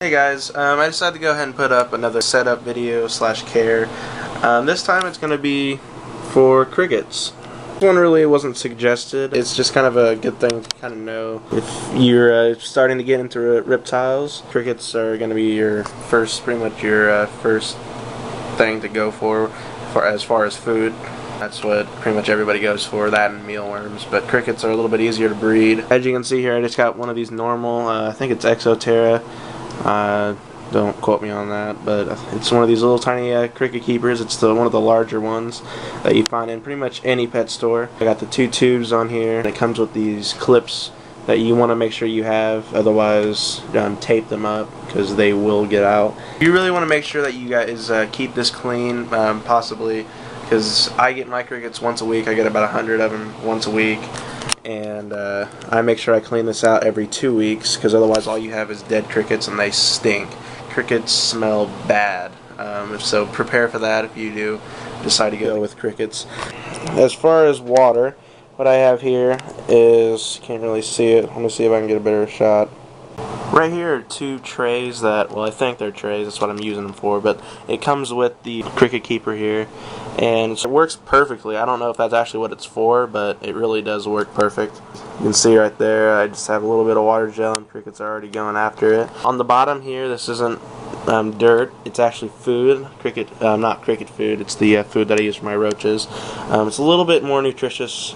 Hey guys, I decided to go ahead and put up another setup video slash care. This time it's going to be for crickets. This one really wasn't suggested. It's just kind of a good thing to kind of know if you're starting to get into reptiles. Crickets are going to be your first, pretty much your first thing to go for as far as food. That's what pretty much everybody goes for, that and mealworms. But crickets are a little bit easier to breed. As you can see here, I just got one of these normal, I think it's Exoterra. Don't quote me on that, but it's one of these little tiny cricket keepers. It's one of the larger ones that you find in pretty much any pet store. I got the 2 tubes on here, and it comes with these clips that you want to make sure you have, otherwise tape them up because they will get out. You really want to make sure that you guys keep this clean, possibly, because I get my crickets once a week. I get about 100 of them once a week. And I make sure I clean this out every 2 weeks, because otherwise all you have is dead crickets and they stink. Crickets smell bad, so prepare for that if you do decide to go with crickets. As far as water, what I have here is, can't really see it, let me see if I can get a better shot. Right here are 2 trays that, well, I think they're trays, that's what I'm using them for, but it comes with the cricket keeper here, and it works perfectly. I don't know if that's actually what it's for, but it really does work perfect. You can see right there, I just have a little bit of water gel and crickets are already going after it. On the bottom here, this isn't dirt, it's actually food. Not cricket food, it's the food that I use for my roaches. It's a little bit more nutritious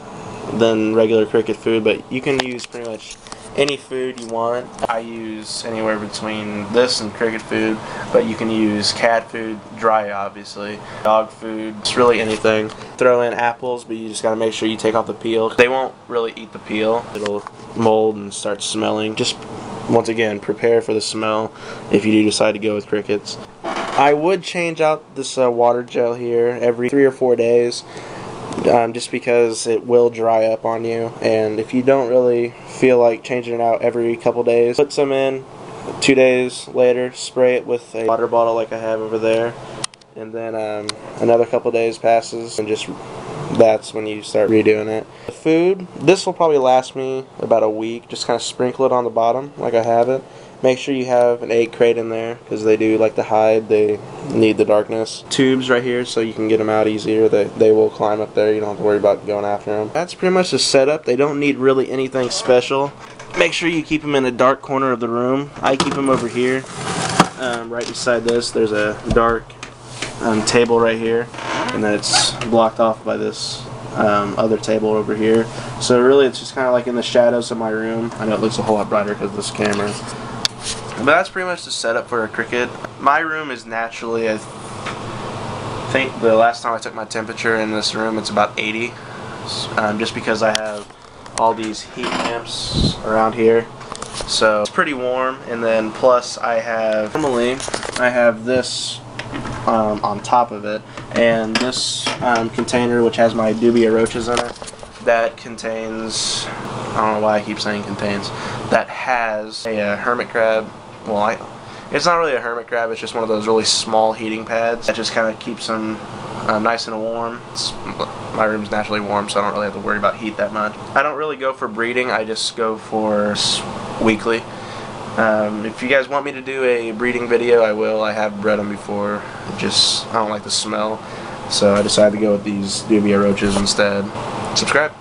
than regular cricket food, but you can use pretty much any food you want. I use anywhere between this and cricket food, but you can use cat food, dry obviously, dog food, just really anything. Throw in apples, but you just gotta make sure you take off the peel. They won't really eat the peel. It'll mold and start smelling. Just, once again, prepare for the smell if you do decide to go with crickets. I would change out this water gel here every 3 or 4 days. Just because it will dry up on you, and if you don't really feel like changing it out every couple days, put some in, 2 days later spray it with a water bottle like I have over there, and then another couple days passes, and just that's when you start redoing it. The food, this will probably last me about a week. Just kind of sprinkle it on the bottom like I have it. Make sure you have an egg crate in there, because they do like to hide, they need the darkness. Tubes right here so you can get them out easier. They will climb up there, you don't have to worry about going after them. That's pretty much the setup. They don't need really anything special. Make sure you keep them in a dark corner of the room. I keep them over here, right beside this. There's a dark table right here, and then it's blocked off by this other table over here. So really it's just kind of like in the shadows of my room. I know it looks a whole lot brighter because of this camera. But that's pretty much the setup for a cricket. My room is naturally, I think the last time I took my temperature in this room, it's about 80. Just because I have all these heat lamps around here. So it's pretty warm, and then plus normally I have this on top of it, and this container which has my dubia roaches in it, that contains, I don't know why I keep saying contains, that has a hermit crab. Well, it's not really a hermit crab, it's just one of those really small heating pads that just kind of keeps them nice and warm. My room's naturally warm, so I don't really have to worry about heat that much. I don't really go for breeding, I just go for weekly. If you guys want me to do a breeding video, I will. I have bred them before. I don't like the smell, so I decided to go with these dubia roaches instead. Subscribe.